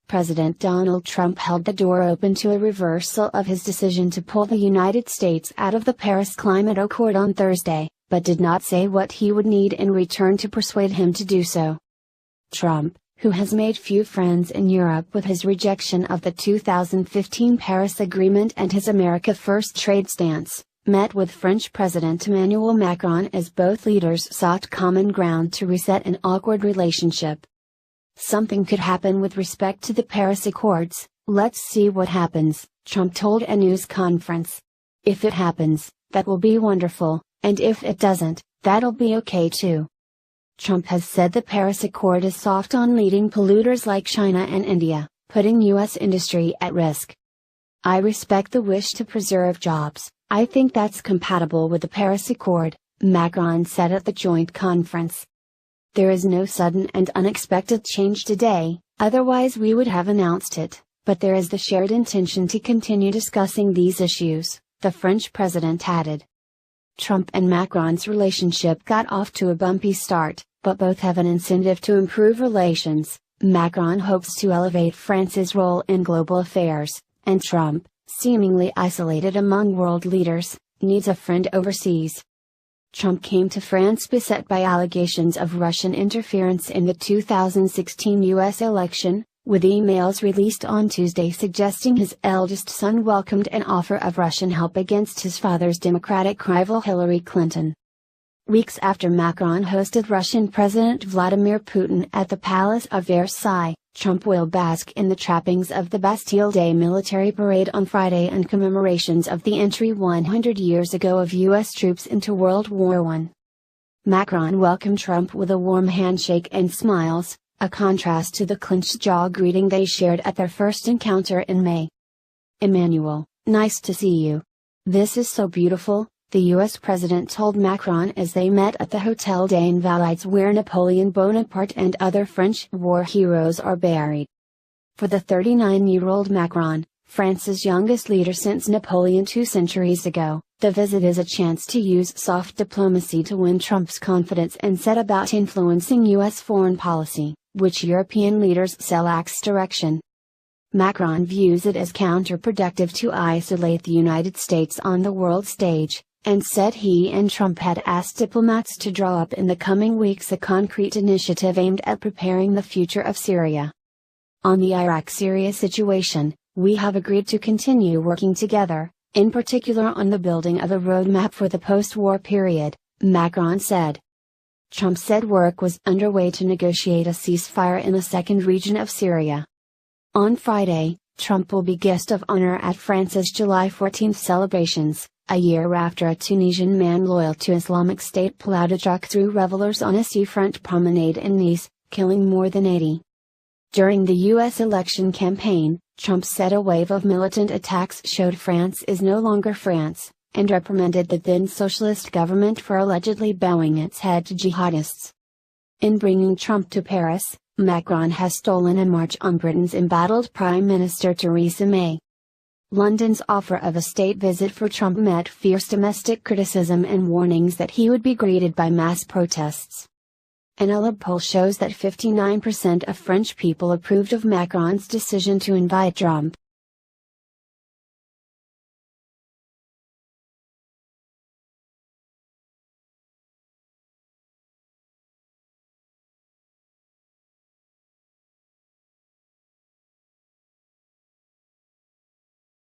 President Donald Trump held the door open to a reversal of his decision to pull the United States out of the Paris Climate Accord on Thursday, but did not say what he would need in return to persuade him to do so. Trump, who has made few friends in Europe with his rejection of the 2015 Paris Agreement and his America First trade stance, met with French President Emmanuel Macron as both leaders sought common ground to reset an awkward relationship. "Something could happen with respect to the Paris Accords, let's see what happens," Trump told a news conference. "If it happens, that will be wonderful, and if it doesn't, that'll be okay too." Trump has said the Paris Accord is soft on leading polluters like China and India, putting U.S. industry at risk. "I respect the wish to preserve jobs, I think that's compatible with the Paris Accord," Macron said at the joint conference. "There is no sudden and unexpected change today, otherwise we would have announced it, but there is the shared intention to continue discussing these issues," the French president added. Trump and Macron's relationship got off to a bumpy start, but both have an incentive to improve relations. Macron hopes to elevate France's role in global affairs, and Trump, seemingly isolated among world leaders, needs a friend overseas. Trump came to France beset by allegations of Russian interference in the 2016 U.S. election, with emails released on Tuesday suggesting his eldest son welcomed an offer of Russian help against his father's Democratic rival Hillary Clinton. Weeks after Macron hosted Russian President Vladimir Putin at the Palace of Versailles, Trump will bask in the trappings of the Bastille Day military parade on Friday and commemorations of the entry 100 years ago of U.S. troops into World War I. Macron welcomed Trump with a warm handshake and smiles, a contrast to the clenched jaw greeting they shared at their first encounter in May. "Emmanuel, nice to see you. This is so beautiful," the U.S. president told Macron as they met at the Hotel des Invalides where Napoleon Bonaparte and other French war heroes are buried. For the 39-year-old Macron, France's youngest leader since Napoleon 2 centuries ago, the visit is a chance to use soft diplomacy to win Trump's confidence and set about influencing U.S. foreign policy, which European leaders say lacks direction. Macron views it as counterproductive to isolate the United States on the world stage, and said he and Trump had asked diplomats to draw up in the coming weeks a concrete initiative aimed at preparing the future of Syria. On the Iraq-Syria situation, "We have agreed to continue working together, in particular on the building of a roadmap for the post-war period," Macron said. Trump said work was underway to negotiate a ceasefire in a second region of Syria. On Friday, Trump will be guest of honor at France's July 14 celebrations, a year after a Tunisian man loyal to Islamic State plowed a truck through revelers on a seafront promenade in Nice, killing more than 80. During the U.S. election campaign, Trump said a wave of militant attacks showed France is no longer France, and reprimanded the then socialist government for allegedly bowing its head to jihadists. In bringing Trump to Paris, Macron has stolen a march on Britain's embattled Prime Minister Theresa May. London's offer of a state visit for Trump met fierce domestic criticism and warnings that he would be greeted by mass protests. An Ellab poll shows that 59% of French people approved of Macron's decision to invite Trump,